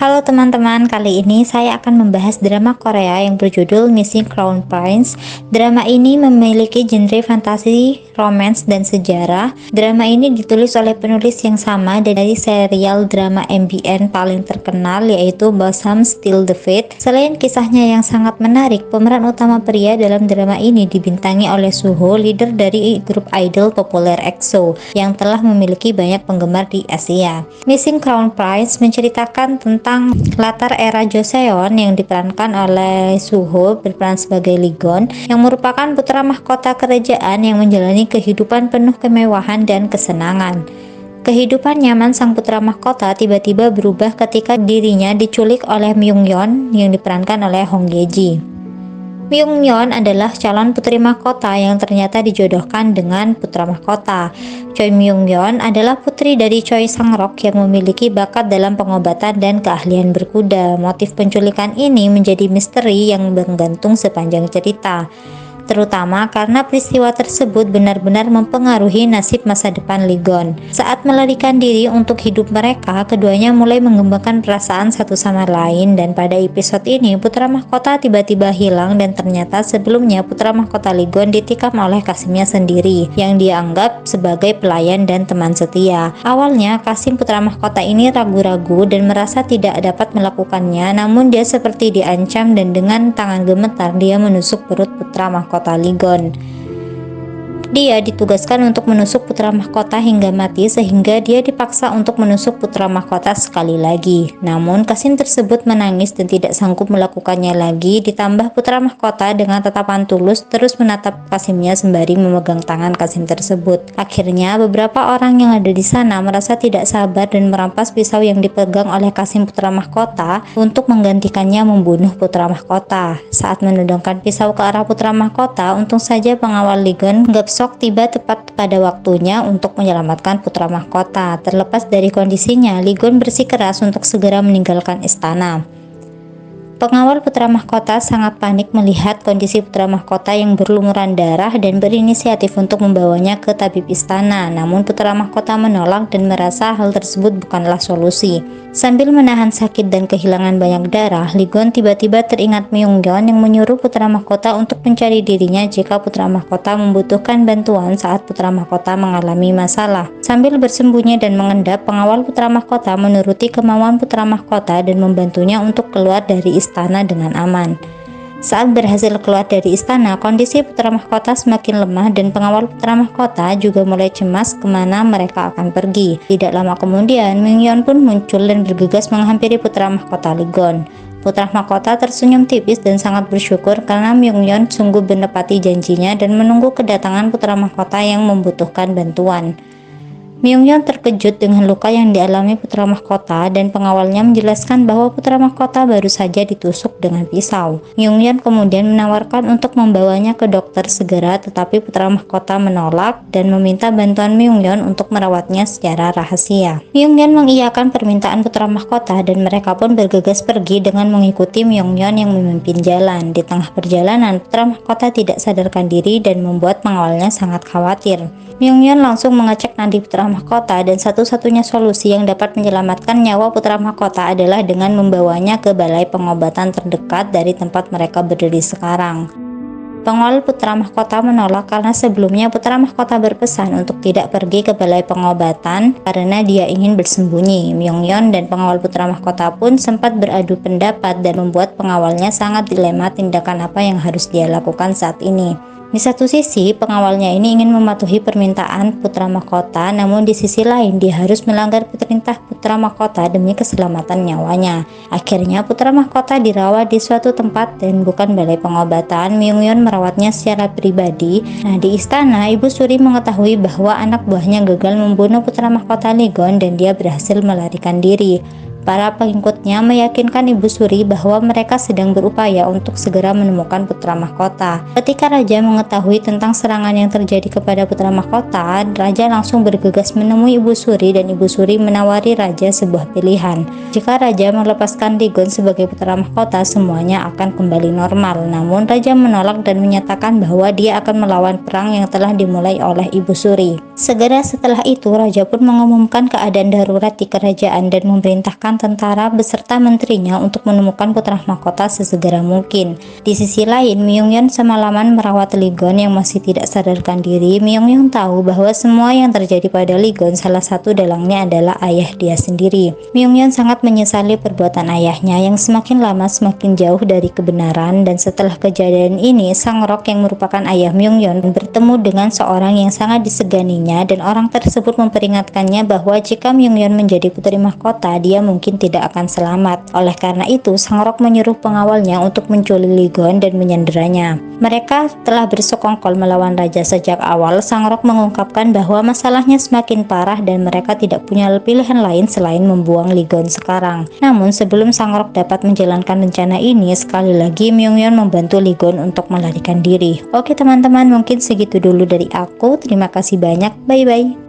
Halo teman-teman, kali ini saya akan membahas drama Korea yang berjudul Missing Crown Prince. Drama ini memiliki genre fantasi, romance, dan sejarah. Drama ini ditulis oleh penulis yang sama dari serial drama MBN paling terkenal, yaitu Blossom Still the Fate. Selain kisahnya yang sangat menarik, pemeran utama pria dalam drama ini dibintangi oleh Suho, leader dari grup idol populer EXO yang telah memiliki banyak penggemar di Asia. Missing Crown Prince menceritakan tentang latar era Joseon yang diperankan oleh Suho, berperan sebagai Lee Gon, yang merupakan putra mahkota kerajaan yang menjalani kehidupan penuh kemewahan dan kesenangan. Kehidupan nyaman sang putra mahkota tiba-tiba berubah ketika dirinya diculik oleh Myung-yeon yang diperankan oleh Hong Ye-ji. Myung-yeon adalah calon putri mahkota yang ternyata dijodohkan dengan putra mahkota. Choi Myung-yeon adalah putri dari Choi Sang-rok yang memiliki bakat dalam pengobatan dan keahlian berkuda. Motif penculikan ini menjadi misteri yang menggantung sepanjang cerita, terutama karena peristiwa tersebut benar-benar mempengaruhi nasib masa depan Lee Gon. Saat melarikan diri untuk hidup mereka, keduanya mulai mengembangkan perasaan satu sama lain, dan pada episode ini putra mahkota tiba-tiba hilang dan ternyata sebelumnya putra mahkota Lee Gon ditikam oleh Kasimnya sendiri yang dia anggap sebagai pelayan dan teman setia. Awalnya Kasim putra mahkota ini ragu-ragu dan merasa tidak dapat melakukannya, namun dia seperti diancam dan dengan tangan gemetar dia menusuk perut putra mahkota Lee Gon. Dia ditugaskan untuk menusuk putra mahkota hingga mati, sehingga dia dipaksa untuk menusuk putra mahkota sekali lagi. Namun Kasim tersebut menangis dan tidak sanggup melakukannya lagi. Ditambah putra mahkota dengan tatapan tulus terus menatap Kasimnya sembari memegang tangan Kasim tersebut. Akhirnya beberapa orang yang ada di sana merasa tidak sabar dan merampas pisau yang dipegang oleh Kasim putra mahkota untuk menggantikannya membunuh putra mahkota. Saat menodongkan pisau ke arah putra mahkota, untung saja pengawal Lee Gon Sok tiba tepat pada waktunya untuk menyelamatkan putra mahkota. Terlepas dari kondisinya, Lee Gon bersikeras untuk segera meninggalkan istana. Pengawal putra mahkota sangat panik melihat kondisi putra mahkota yang berlumuran darah dan berinisiatif untuk membawanya ke tabib istana. Namun putra mahkota menolak dan merasa hal tersebut bukanlah solusi. Sambil menahan sakit dan kehilangan banyak darah, Lee Gon tiba-tiba teringat Myung-yeon yang menyuruh putra mahkota untuk mencari dirinya jika putra mahkota membutuhkan bantuan saat putra mahkota mengalami masalah. Sambil bersembunyi dan mengendap, pengawal putra mahkota menuruti kemauan putra mahkota dan membantunya untuk keluar dari istana dengan aman. Saat berhasil keluar dari istana, kondisi putra mahkota semakin lemah dan pengawal putra mahkota juga mulai cemas kemana mereka akan pergi. Tidak lama kemudian, Myung-yeon pun muncul dan bergegas menghampiri putra mahkota Lee Gon. Putra mahkota tersenyum tipis dan sangat bersyukur karena Myung-yeon sungguh menepati janjinya dan menunggu kedatangan putra mahkota yang membutuhkan bantuan. Myung-yeon terkejut dengan luka yang dialami putra mahkota dan pengawalnya menjelaskan bahwa putra mahkota baru saja ditusuk dengan pisau. Myung-yeon kemudian menawarkan untuk membawanya ke dokter segera, tetapi putra mahkota menolak dan meminta bantuan Myung-yeon untuk merawatnya secara rahasia. Myung-yeon mengiyakan permintaan putra mahkota dan mereka pun bergegas pergi dengan mengikuti Myung-yeon yang memimpin jalan. Di tengah perjalanan, putra mahkota tidak sadarkan diri dan membuat pengawalnya sangat khawatir. Myung-yeon langsung mengecek nadi putra mahkota dan satu-satunya solusi yang dapat menyelamatkan nyawa putra mahkota adalah dengan membawanya ke balai pengobatan terdekat dari tempat mereka berdiri sekarang. Pengawal putra mahkota menolak karena sebelumnya putra mahkota berpesan untuk tidak pergi ke balai pengobatan karena dia ingin bersembunyi. Myung-yeon dan pengawal putra mahkota pun sempat beradu pendapat dan membuat pengawalnya sangat dilema tindakan apa yang harus dia lakukan saat ini. Di satu sisi, pengawalnya ini ingin mematuhi permintaan putra mahkota, namun di sisi lain dia harus melanggar perintah putra mahkota demi keselamatan nyawanya. Akhirnya putra mahkota dirawat di suatu tempat dan bukan balai pengobatan. Myung-yeon merawatnya secara pribadi. Nah, di istana, Ibu Suri mengetahui bahwa anak buahnya gagal membunuh putra mahkota Lee Gon dan dia berhasil melarikan diri. Para pengikutnya meyakinkan Ibu Suri bahwa mereka sedang berupaya untuk segera menemukan putra mahkota. Ketika Raja mengetahui tentang serangan yang terjadi kepada putra mahkota, Raja langsung bergegas menemui Ibu Suri dan Ibu Suri menawari Raja sebuah pilihan. Jika Raja melepaskan Lee Gon sebagai putra mahkota, semuanya akan kembali normal. Namun Raja menolak dan menyatakan bahwa dia akan melawan perang yang telah dimulai oleh Ibu Suri. Segera setelah itu, Raja pun mengumumkan keadaan darurat di kerajaan dan memerintahkan seorang tentara beserta menterinya untuk menemukan putra mahkota sesegera mungkin. Di sisi lain, Myungyeon semalaman merawat Lee Gon yang masih tidak sadarkan diri. Myungyeon tahu bahwa semua yang terjadi pada Lee Gon salah satu dalangnya adalah ayah dia sendiri. Myungyeon sangat menyesali perbuatan ayahnya yang semakin lama semakin jauh dari kebenaran, dan setelah kejadian ini, Sang Rok yang merupakan ayah Myungyeon bertemu dengan seorang yang sangat diseganinya, dan orang tersebut memperingatkannya bahwa jika Myungyeon menjadi putri mahkota, dia mungkin tidak akan selamat. Oleh karena itu, Sang Rok menyuruh pengawalnya untuk menculik Lee Gon dan menyanderanya. Mereka telah bersekongkol melawan raja sejak awal. Sang Rok mengungkapkan bahwa masalahnya semakin parah dan mereka tidak punya pilihan lain selain membuang Lee Gon sekarang. Namun sebelum Sang Rok dapat menjalankan rencana ini, sekali lagi Myungyeon membantu Lee Gon untuk melarikan diri. Oke teman-teman, mungkin segitu dulu dari aku. Terima kasih banyak. Bye bye.